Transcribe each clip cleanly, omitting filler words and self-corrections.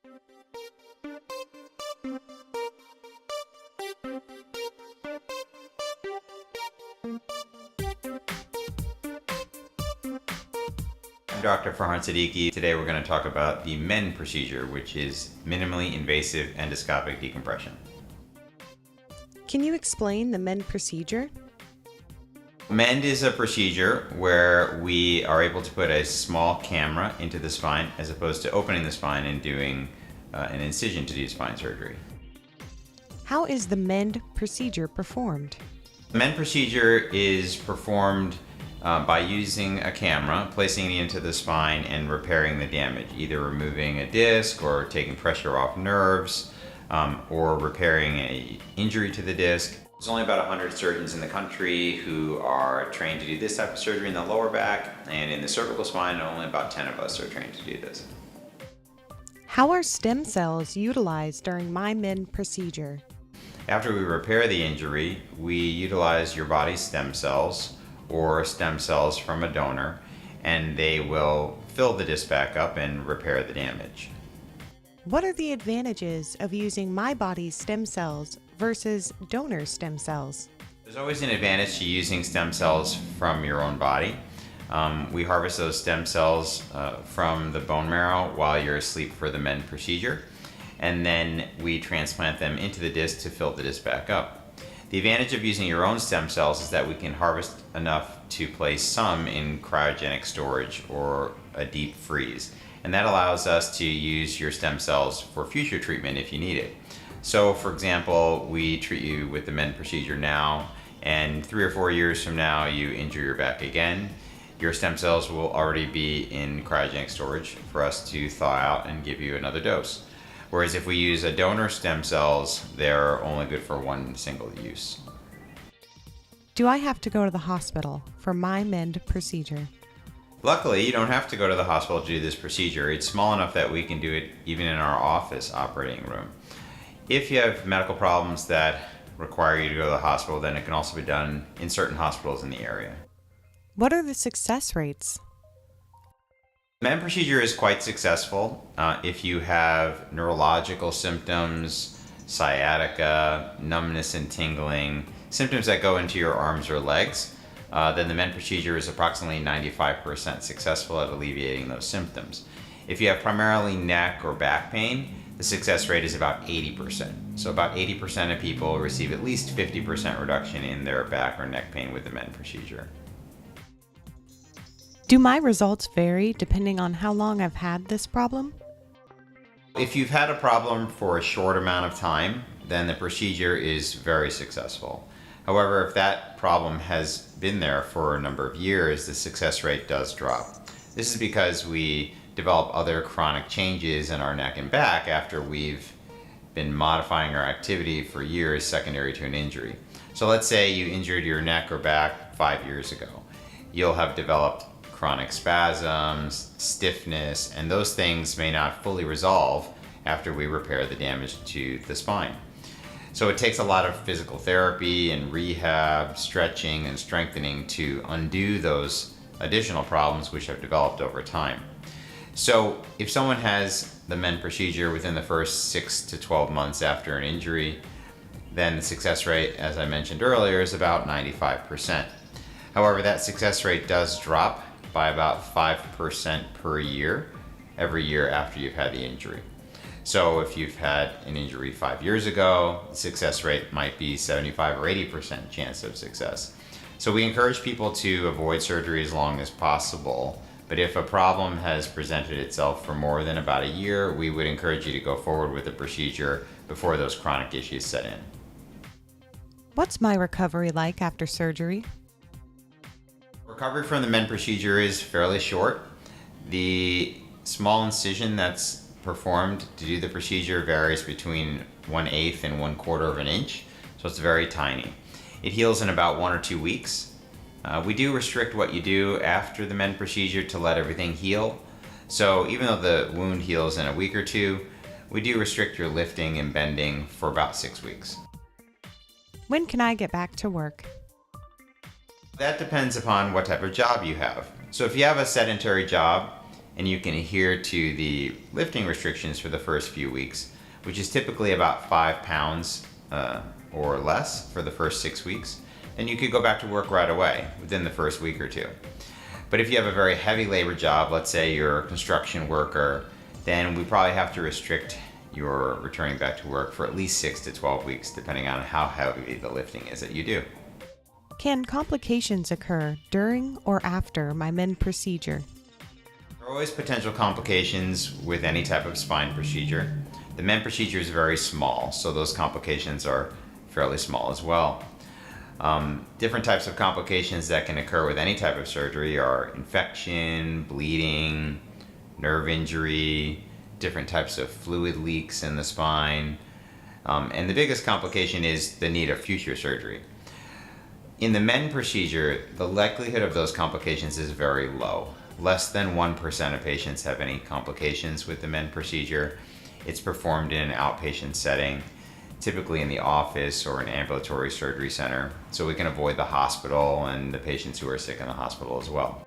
I'm Dr. Farhan Siddiqi. Today we're going to talk about the MEND procedure, which is minimally invasive endoscopic decompression. Can you explain the MEND procedure? MEND is a procedure where we are able to put a small camera into the spine as opposed to opening the spine and doing an incision to do spine surgery. How is the MEND procedure performed? The MEND procedure is performed by using a camera, placing it into the spine and repairing the damage, either removing a disc or taking pressure off nerves or repairing an injury to the disc. There's only about 100 surgeons in the country who are trained to do this type of surgery in the lower back, and in the cervical spine only about 10 of us are trained to do this. How are stem cells utilized during my MEND procedure? After we repair the injury, we utilize your body's stem cells or stem cells from a donor, and they will fill the disc back up and repair the damage. What are the advantages of using my body's stem cells versus donor stem cells? There's always an advantage to using stem cells from your own body. We harvest those stem cells from the bone marrow while you're asleep for the MEND procedure, and then we transplant them into the disc to fill the disc back up. The advantage of using your own stem cells is that we can harvest enough to place some in cryogenic storage or a deep freeze. And that allows us to use your stem cells for future treatment if you need it. So for example, we treat you with the MEND procedure now, and 3 or 4 years from now you injure your back again. Your stem cells will already be in cryogenic storage for us to thaw out and give you another dose. Whereas if we use a donor stem cells, they're only good for one single use. Do I have to go to the hospital for my MEND procedure? Luckily, you don't have to go to the hospital to do this procedure. It's small enough that we can do it even in our office operating room. If you have medical problems that require you to go to the hospital, then it can also be done in certain hospitals in the area. What are the success rates? The MEND procedure is quite successful if you have neurological symptoms, sciatica, numbness and tingling, symptoms that go into your arms or legs. Then the MEND procedure is approximately 95% successful at alleviating those symptoms. If you have primarily neck or back pain, the success rate is about 80%. So about 80% of people receive at least 50% reduction in their back or neck pain with the MEND procedure. Do my results vary depending on how long I've had this problem? If you've had a problem for a short amount of time, then the procedure is very successful. However, if that problem has been there for a number of years, the success rate does drop. This is because we develop other chronic changes in our neck and back after we've been modifying our activity for years secondary to an injury. So let's say you injured your neck or back 5 years ago. You'll have developed chronic spasms, stiffness, and those things may not fully resolve after we repair the damage to the spine. So it takes a lot of physical therapy and rehab, stretching, and strengthening to undo those additional problems which have developed over time. So if someone has the MEND procedure within the first 6 to 12 months after an injury, then the success rate, as I mentioned earlier, is about 95%. However, that success rate does drop by about 5% per year, every year after you've had the injury. So if you've had an injury 5 years ago, the success rate might be 75 or 80% chance of success. So we encourage people to avoid surgery as long as possible, but if a problem has presented itself for more than about a year, we would encourage you to go forward with the procedure before those chronic issues set in. What's my recovery like after surgery? Recovery from the MEND procedure is fairly short. The small incision that's performed to do the procedure varies between 1/8 and 1/4 of an inch, so it's very tiny. It heals in about 1 or 2 weeks. We do restrict what you do after the MEND procedure to let everything heal. So even though the wound heals in a week or two, we do restrict your lifting and bending for about 6 weeks. When can I get back to work? That depends upon what type of job you have. So if you have a sedentary job and you can adhere to the lifting restrictions for the first few weeks, which is typically about 5 pounds or less for the first 6 weeks, then you could go back to work right away within the first week or two. But if you have a very heavy labor job, let's say you're a construction worker, then we probably have to restrict your returning back to work for at least 6 to 12 weeks, depending on how heavy the lifting is that you do. Can complications occur during or after my MEND procedure? There are always potential complications with any type of spine procedure. The MEND procedure is very small, so those complications are fairly small as well. Different types of complications that can occur with any type of surgery are infection, bleeding, nerve injury, different types of fluid leaks in the spine, and the biggest complication is the need of future surgery. In the MEND procedure, the likelihood of those complications is very low. Less than 1% of patients have any complications with the MEND procedure. It's performed in an outpatient setting, typically in the office or an ambulatory surgery center, so we can avoid the hospital and the patients who are sick in the hospital as well.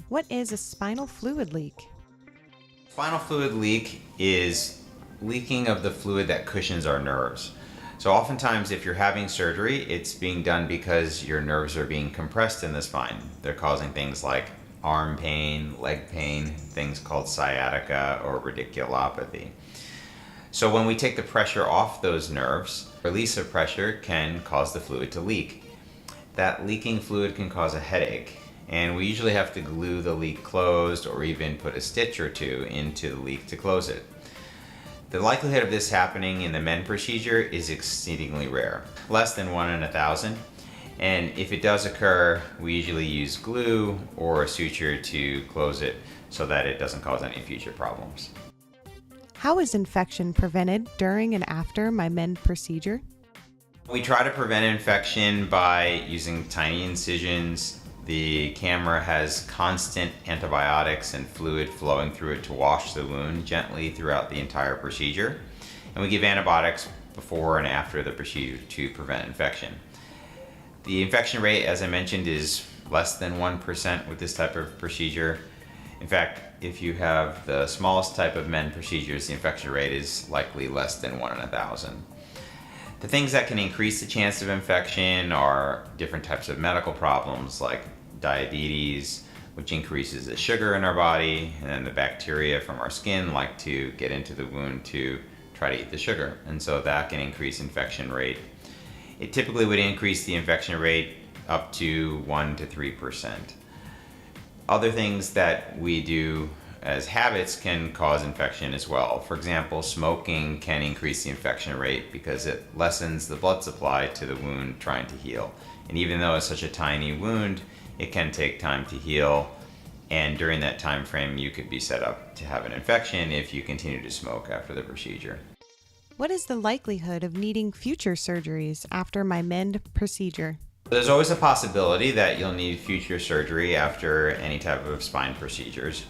What is a spinal fluid leak? Spinal fluid leak is leaking of the fluid that cushions our nerves. So oftentimes if you're having surgery, it's being done because your nerves are being compressed in the spine. They're causing things like arm pain, leg pain, things called sciatica or radiculopathy. So when we take the pressure off those nerves, release of pressure can cause the fluid to leak. That leaking fluid can cause a headache, and we usually have to glue the leak closed or even put a stitch or two into the leak to close it. The likelihood of this happening in the MEND procedure is exceedingly rare, less than 1 in 1,000. And if it does occur, we usually use glue or a suture to close it so that it doesn't cause any future problems. How is infection prevented during and after my MEND procedure? We try to prevent infection by using tiny incisions. The camera has constant antibiotics and fluid flowing through it to wash the wound gently throughout the entire procedure. And we give antibiotics before and after the procedure to prevent infection. The infection rate, as I mentioned, is less than 1% with this type of procedure. In fact, if you have the smallest type of MEND procedures, the infection rate is likely less than 1 in 1,000. The things that can increase the chance of infection are different types of medical problems like diabetes, which increases the sugar in our body, and then the bacteria from our skin like to get into the wound to try to eat the sugar, and so that can increase infection rate. It typically would increase the infection rate up to 1 to 3%. Other things that we do as habits can cause infection as well. For example, smoking can increase the infection rate because it lessens the blood supply to the wound trying to heal. And even though it's such a tiny wound, it can take time to heal, and during that time frame you could be set up to have an infection if you continue to smoke after the procedure. What is the likelihood of needing future surgeries after my MEND procedure? There's always a possibility that you'll need future surgery after any type of spine procedures.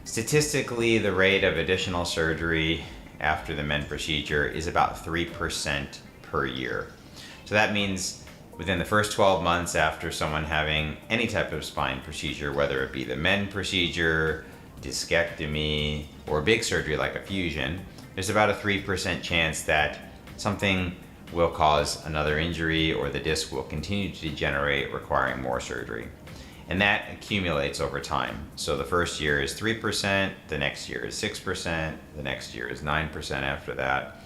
Statistically, the rate of additional surgery after the MEND procedure is about 3% per year. So that means within the first 12 months after someone having any type of spine procedure, whether it be the MEND procedure, discectomy, or a big surgery like a fusion, there's about a 3% chance that something will cause another injury or the disc will continue to degenerate, requiring more surgery. And that accumulates over time. So the first year is 3%, the next year is 6%, the next year is 9% after that.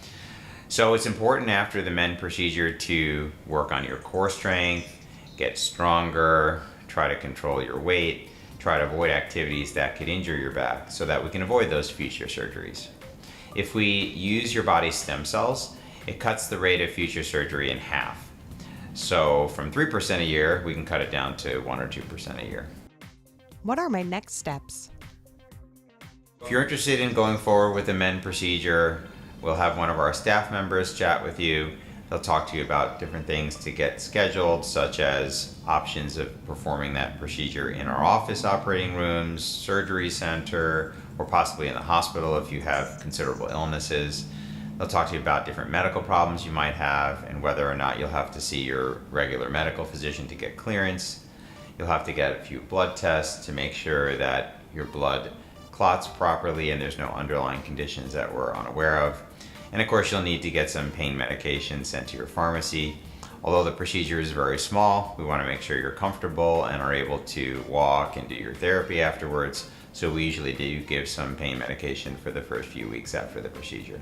So it's important after the MEND procedure to work on your core strength, get stronger, try to control your weight, try to avoid activities that could injure your back so that we can avoid those future surgeries. If we use your body's stem cells, it cuts the rate of future surgery in half. So from 3% a year, we can cut it down to 1 or 2% a year. What are my next steps? If you're interested in going forward with the MEND procedure, we'll have one of our staff members chat with you. They'll talk to you about different things to get scheduled, such as options of performing that procedure in our office operating rooms, surgery center, or possibly in the hospital if you have considerable illnesses. They'll talk to you about different medical problems you might have and whether or not you'll have to see your regular medical physician to get clearance. You'll have to get a few blood tests to make sure that your blood clots properly and there's no underlying conditions that we're unaware of. And of course, you'll need to get some pain medication sent to your pharmacy. Although the procedure is very small, we want to make sure you're comfortable and are able to walk and do your therapy afterwards. So we usually do give some pain medication for the first few weeks after the procedure.